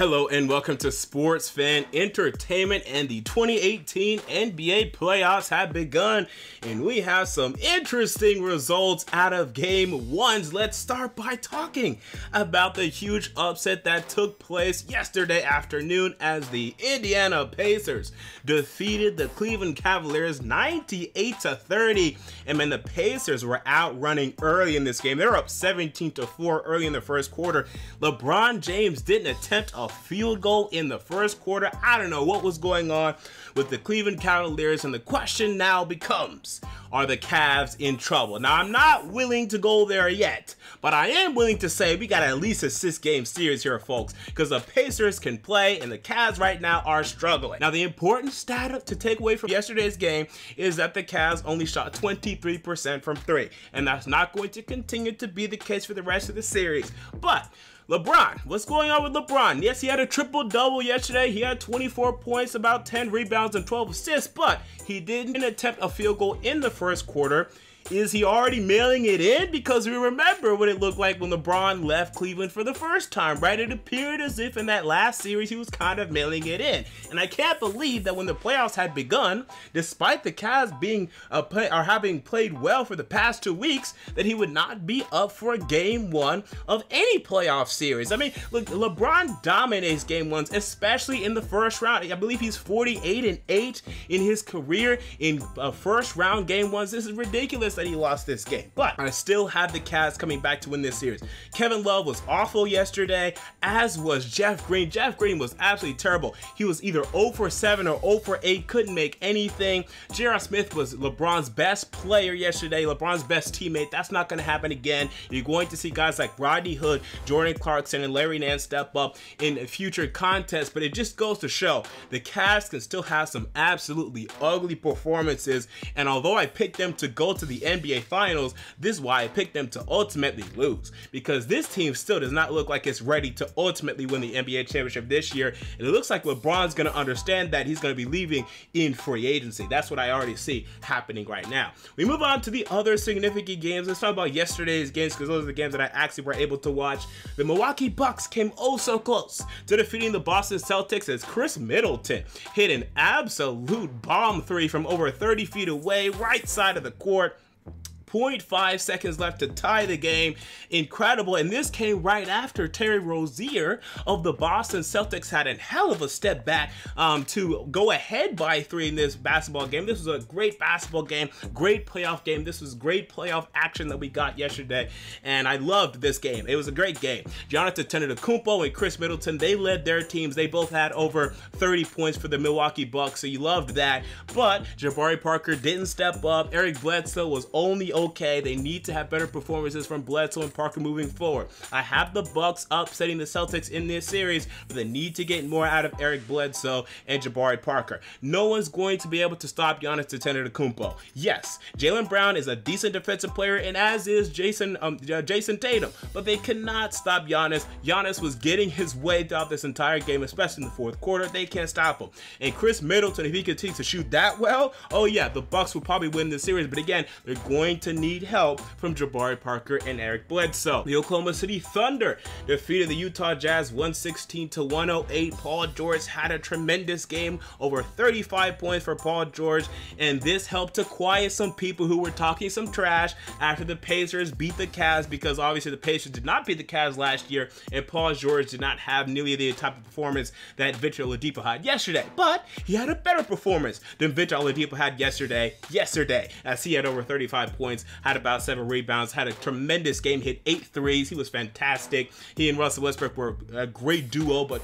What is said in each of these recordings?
Hello and welcome to Sports Fan Entertainment, and the 2018 NBA playoffs have begun and we have some interesting results out of game ones. Let's start by talking about the huge upset that took place yesterday afternoon as the Indiana Pacers defeated the Cleveland Cavaliers 98-30. And man, the Pacers were out running early in this game. They were up 17-4 early in the first quarter. LeBron James didn't attempt a field goal in the first quarter. I don't know what was going on with the Cleveland Cavaliers, and the question now becomes, are the Cavs in trouble? Now, I'm not willing to go there yet, but I am willing to say we got at least a 6-game series here, folks, because the Pacers can play and the Cavs right now are struggling. Now, the important stat to take away from yesterday's game is that the Cavs only shot 23% from three, and that's not going to continue to be the case for the rest of the series. But LeBron, what's going on with LeBron? Yes, he had a triple-double yesterday. He had 24 points, about 10 rebounds, and 12 assists, but he didn't attempt a field goal in the first quarter. Is he already mailing it in? Because we remember what it looked like when LeBron left Cleveland for the first time, right? It appeared as if in that last series he was kind of mailing it in. And I can't believe that when the playoffs had begun, despite the Cavs being having played well for the past 2 weeks, that he would not be up for game one of any playoff series. I mean, look, LeBron dominates game ones, especially in the first round. I believe he's 48-8 in his career in first round game ones. This is ridiculous that he lost this game, but I still have the Cavs coming back to win this series. Kevin Love was awful yesterday, as was Jeff Green. Jeff Green was absolutely terrible. He was either 0 for 7 or 0 for 8, couldn't make anything. J.R. Smith was LeBron's best player yesterday, LeBron's best teammate. That's not going to happen again. You're going to see guys like Rodney Hood, Jordan Clarkson, and Larry Nance step up in future contests, but it just goes to show the Cavs can still have some absolutely ugly performances, and although I picked them to go to the NBA Finals, this is why I picked them to ultimately lose, because this team still does not look like it's ready to ultimately win the NBA championship this year, and it looks like LeBron's going to understand that. He's going to be leaving in free agency. That's what I already see happening right now. We move on to the other significant games. Let's talk about yesterday's games, because those are the games that I actually were able to watch. The Milwaukee Bucks came oh so close to defeating the Boston Celtics as Chris Middleton hit an absolute bomb three from over 30 feet away, right side of the court. 0.5 seconds left to tie the game. Incredible. And this came right after Terry Rozier of the Boston Celtics had a hell of a step back to go ahead by 3 in this basketball game. This was a great basketball game, great playoff game. This was great playoff action that we got yesterday, and I loved this game. It was a great game. Giannis Antetokounmpo and Chris Middleton, they led their teams. They both had over 30 points for the Milwaukee Bucks, so you loved that. But Jabari Parker didn't step up. Eric Bledsoe was only okay. They need to have better performances from Bledsoe and Parker moving forward. I have the Bucks upsetting the Celtics in this series, but they need to get more out of Eric Bledsoe and Jabari Parker. No one's going to be able to stop Giannis Antetokounmpo. Yes, Jaylen Brown is a decent defensive player, and as is Jason Tatum, but they cannot stop Giannis. Giannis was getting his way throughout this entire game, especially in the fourth quarter. They can't stop him. And Chris Middleton, if he continues to shoot that well, oh yeah, the Bucks will probably win this series, but again, they're going to need help from Jabari Parker and Eric Bledsoe. The Oklahoma City Thunder defeated the Utah Jazz 116-108. Paul George had a tremendous game, over 35 points for Paul George, and this helped to quiet some people who were talking some trash after the Pacers beat the Cavs, because obviously the Pacers did not beat the Cavs last year, and Paul George did not have nearly the type of performance that Victor Oladipo had yesterday, but he had a better performance than Victor Oladipo had yesterday, as he had over 35 points, had about 7 rebounds, had a tremendous game, hit 8 threes. He was fantastic. He and Russell Westbrook were a great duo, but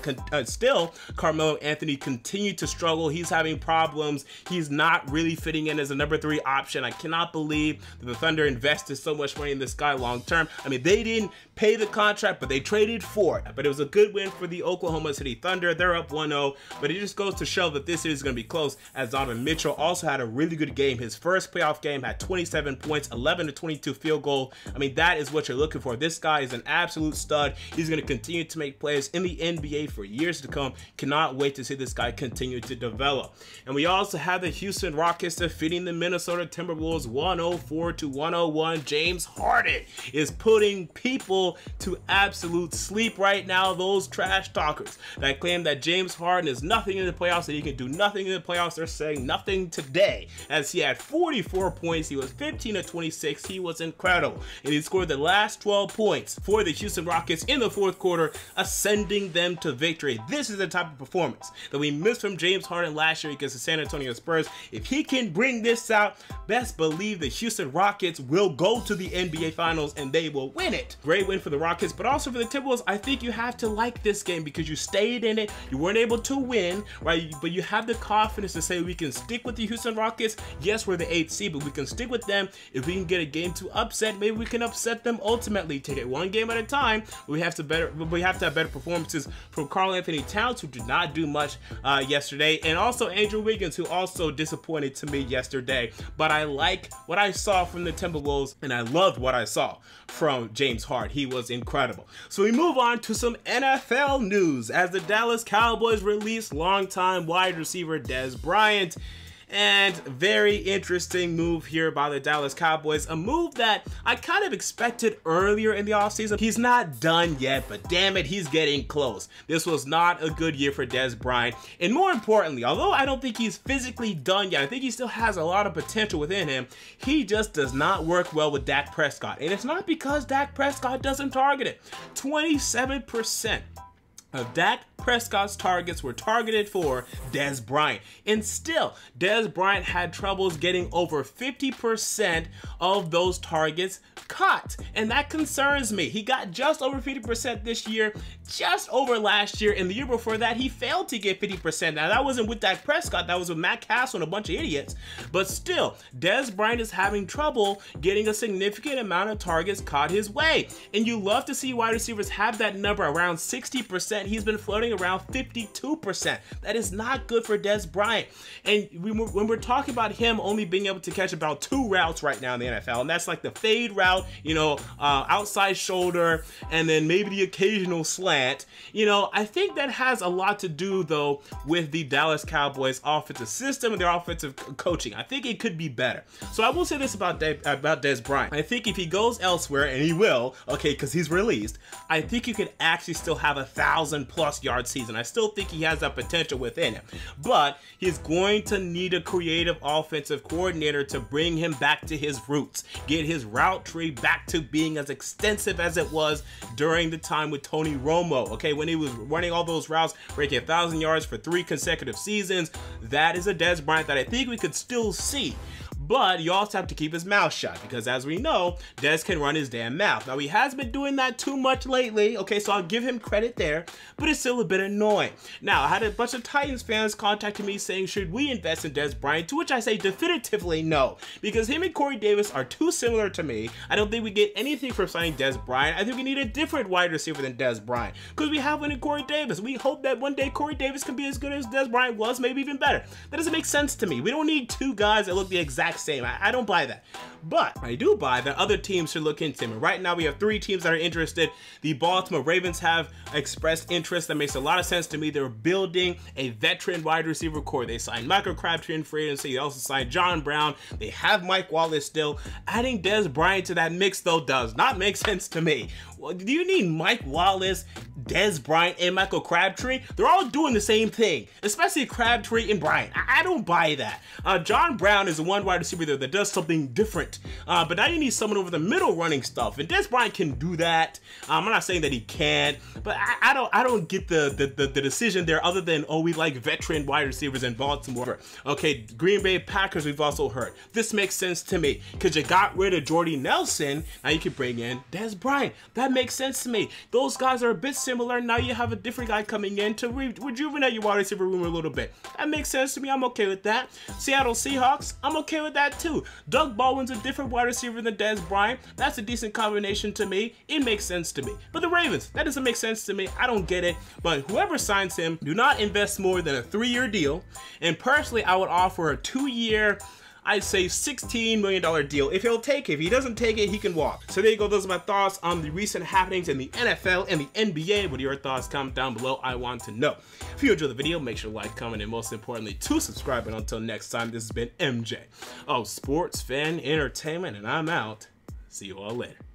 still, Carmelo Anthony continued to struggle. He's having problems. He's not really fitting in as a number 3 option. I cannot believe that the Thunder invested so much money in this guy long term. I mean, they didn't pay the contract, but they traded for it. But it was a good win for the Oklahoma City Thunder. They're up 1-0, but it just goes to show that this series is going to be close, as Donovan Mitchell also had a really good game. His first playoff game, had 27 points, points, 11 to 22 field goal. I mean, that is what you're looking for. This guy is an absolute stud. He's going to continue to make plays in the NBA for years to come. Cannot wait to see this guy continue to develop. And we also have the Houston Rockets defeating the Minnesota Timberwolves 104 to 101. James Harden is putting people to absolute sleep right now. Those trash talkers that claim that James Harden is nothing in the playoffs, that he can do nothing in the playoffs, they're saying nothing today, as he had 44 points. He was 15 to 26. He was incredible, and he scored the last 12 points for the Houston Rockets in the fourth quarter, ascending them to victory. This is the type of performance that we missed from James Harden last year against the San Antonio Spurs. If he can bring this out, best believe the Houston Rockets will go to the NBA Finals and they will win it. Great win for the Rockets, but also for the Timberwolves. I think you have to like this game because you stayed in it. You weren't able to win, right? But you have the confidence to say we can stick with the Houston Rockets. Yes, we're the 8th seed, but we can stick with them. If we can get a game to upset, maybe we can upset them ultimately. Take it one game at a time. We have to have better performances from Karl Anthony Towns, who did not do much yesterday, and also Andrew Wiggins, who also disappointed to me yesterday. But I like what I saw from the Timberwolves, and I loved what I saw from James Harden. He was incredible. So we move on to some NFL news as the Dallas Cowboys released longtime wide receiver Dez Bryant. And very interesting move here by the Dallas Cowboys, a move that I kind of expected earlier in the offseason. He's not done yet, but damn it, he's getting close. This was not a good year for Dez Bryant, and more importantly, although I don't think he's physically done yet, I think he still has a lot of potential within him, he just does not work well with Dak Prescott. And it's not because Dak Prescott doesn't target it. 27% of Dak Prescott's targets were targeted for Dez Bryant, and still Dez Bryant had troubles getting over 50% of those targets caught, and that concerns me. He got just over 50% this year, just over last year, and the year before that he failed to get 50%. Now that wasn't with Dak Prescott, that was with Matt Castle and a bunch of idiots, but still Dez Bryant is having trouble getting a significant amount of targets caught his way, and you love to see wide receivers have that number around 60%. He's been floating around 52%. That is not good for Dez Bryant. And when we're talking about him only being able to catch about 2 routes right now in the NFL, and that's like the fade route, you know, outside shoulder, and then maybe the occasional slant. You know, I think that has a lot to do though with the Dallas Cowboys offensive system and their offensive coaching. I think it could be better. So I will say this about Dez Bryant. I think if he goes elsewhere, and he will, okay, because he's released, I think you could actually still have 1,000+ yard season. I still think he has that potential within him, but he's going to need a creative offensive coordinator to bring him back to his roots, get his route tree back to being as extensive as it was during the time with Tony Romo, okay, when he was running all those routes, breaking 1,000 yards for 3 consecutive seasons. That is a Dez Bryant that I think we could still see. But you also have to keep his mouth shut, because as we know, Dez can run his damn mouth. Now, he has been doing that too much lately, okay, so I'll give him credit there, but it's still a bit annoying. Now, I had a bunch of Titans fans contacting me saying, should we invest in Dez Bryant? To which I say definitively no, because him and Corey Davis are too similar to me. I don't think we get anything from signing Dez Bryant. I think we need a different wide receiver than Dez Bryant, because we have one in Corey Davis. We hope that one day Corey Davis can be as good as Dez Bryant was, maybe even better. That doesn't make sense to me. We don't need 2 guys that look the exact same. I don't buy that. But I do buy that other teams should look into him. And right now we have 3 teams that are interested. The Baltimore Ravens have expressed interest. That makes a lot of sense to me. They're building a veteran wide receiver core. They signed Michael Crabtree in free agency. They also signed John Brown. They have Mike Wallace still. Adding Dez Bryant to that mix though does not make sense to me. Well, do you need Mike Wallace, Dez Bryant, and Michael Crabtree? They're all doing the same thing, especially Crabtree and Bryant. I don't buy that. John Brown is the one wide receiver there that does something different, but now you need someone over the middle running stuff, and Dez Bryant can do that. I'm not saying that he can't, but I don't get the decision there, other than, oh, we like veteran wide receivers in Baltimore. Okay, Green Bay Packers, we've also heard. This makes sense to me, because you got rid of Jordy Nelson, now you can bring in Dez Bryant. That makes sense to me. Those guys are a bit similar. Now you have a different guy coming in to rejuvenate your wide receiver room a little bit. That makes sense to me. I'm okay with that. Seattle Seahawks, I'm okay with that too. Doug Baldwin's a different wide receiver than Dez Bryant. That's a decent combination to me. It makes sense to me. But the Ravens, that doesn't make sense to me. I don't get it. But whoever signs him, do not invest more than a 3-year deal. And personally, I would offer a 2-year I'd say $16 million deal. If he'll take it, if he doesn't take it, he can walk. So there you go. Those are my thoughts on the recent happenings in the NFL and the NBA. What are your thoughts? Comment down below. I want to know. If you enjoyed the video, make sure to like, comment, and most importantly, to subscribe. And until next time, this has been MJ of Sports Fan Entertainment, and I'm out. See you all later.